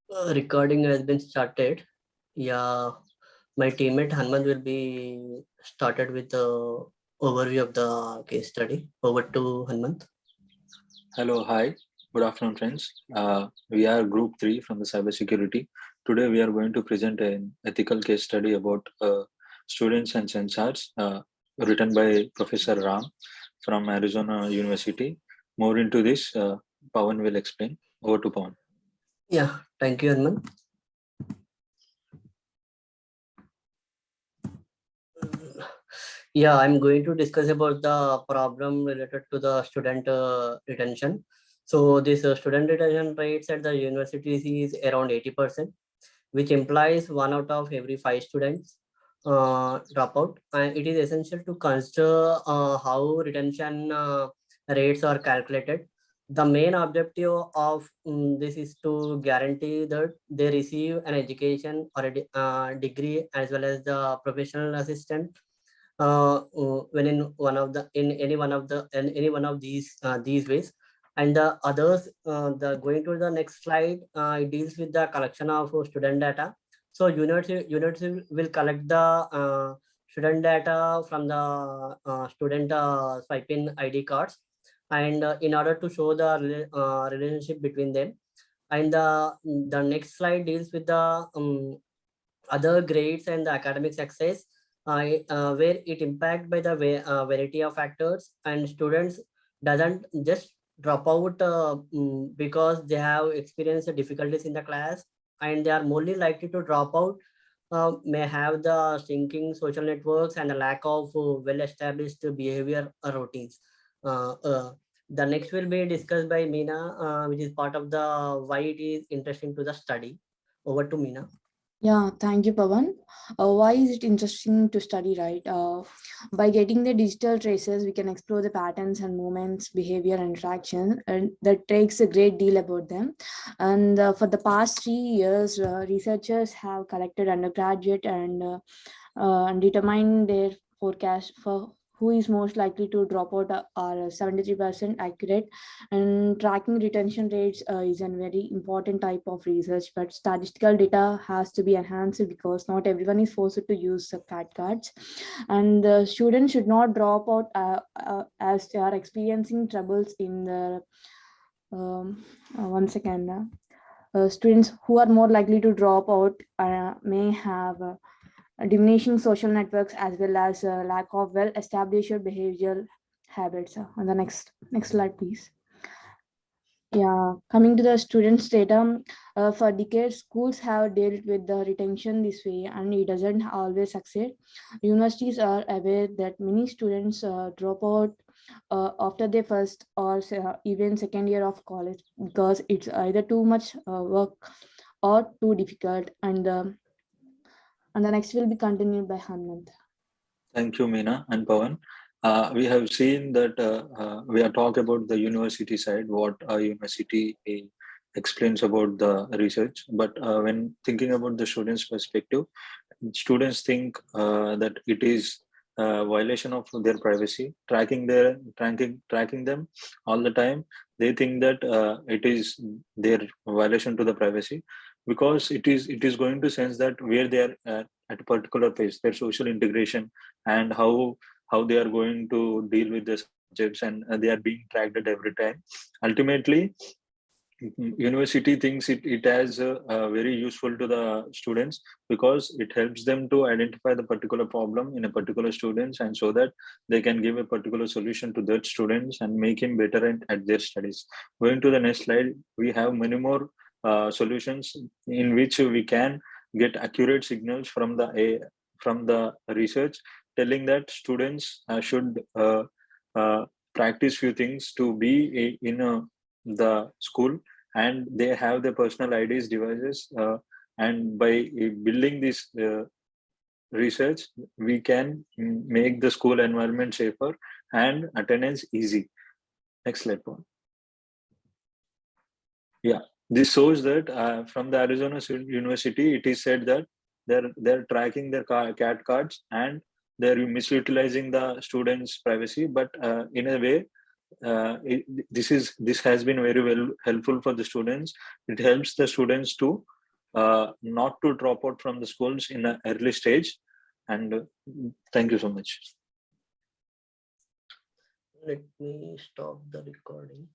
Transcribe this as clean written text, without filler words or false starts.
Recording has been started. Yeah, my teammate Hanman will be started with the overview of the case study. Over to Hanman. Hello, hi, good afternoon, friends. We are Group 3 from the cybersecurity. Today, we are going to present an ethical case study about students and sensors written by Professor Ram from Arizona University. More into this, Pawan will explain. Over to Pawan. Yeah, thank you, Hanman. Yeah, I'm going to discuss about the problem related to the student retention. So this student retention rates at the universities is around 80%, which implies 1 out of every 5 students drop out. And it is essential to consider how retention rates are calculated. The main objective of this is to guarantee that they receive an education or a degree as well as the professional assistant when in one of the in any one of the in any one of these ways. And the others, the going to the next slide, it deals with the collection of student data. So university will collect the student data from the student swipe in ID cards, and in order to show the relationship between them. And the next slide deals with the other grades and the academic success, where it impact by the variety of factors, and students doesn't just drop out because they have experienced difficulties in the class, and they are morely likely to drop out, may have the sinking social networks and a lack of well-established behavior routines. The next will be discussed by Meena, which is part of the why it is interesting to the study. Over to Meena. Yeah, thank you, Pawan. Why is it interesting to study, right? By getting the digital traces, we can explore the patterns and movements, behavior, and interaction, and that takes a great deal about them. And for the past 3 years, researchers have collected undergraduate and determined their forecast for who is most likely to drop out are 73% accurate. And tracking retention rates is a very important type of research, but statistical data has to be enhanced because not everyone is forced to use the CAT cards. And the students should not drop out as they are experiencing troubles in the one second. Students who are more likely to drop out may have diminishing social networks as well as lack of well-established behavioral habits. On the next slide, please. Yeah, coming to the students' data, for decades, schools have dealt with the retention this way, and it doesn't always succeed. Universities are aware that many students drop out after their first or even second year of college because it's either too much work or too difficult. And the next will be continued by Hanmant. Thank you, Meena and Pawan. We have seen that we are talking about the university side, what a university explains about the research. But when thinking about the students' perspective, students think that it is a violation of their privacy, tracking them all the time. They think that it is their violation to the privacy because it is going to sense that where they are at a particular place, their social integration and how they are going to deal with the subjects, and they are being tracked at every time. Ultimately, university thinks it as very useful to the students because it helps them to identify the particular problem in a particular students, and so that they can give a particular solution to that students and make him better at their studies. Going to the next slide, we have many more solutions in which we can get accurate signals from the research telling that students should uh, practice few things to be the school, and they have their personal IDs devices, and by building this research we can make the school environment safer and attendance easy. Next slide, Paul. Yeah, this shows that from the Arizona University, it is said that they're tracking their CAT cards and they're misutilizing the students' privacy. But in a way, this has been very well helpful for the students. It helps the students to not to drop out from the schools in an early stage. And thank you so much. Let me stop the recording.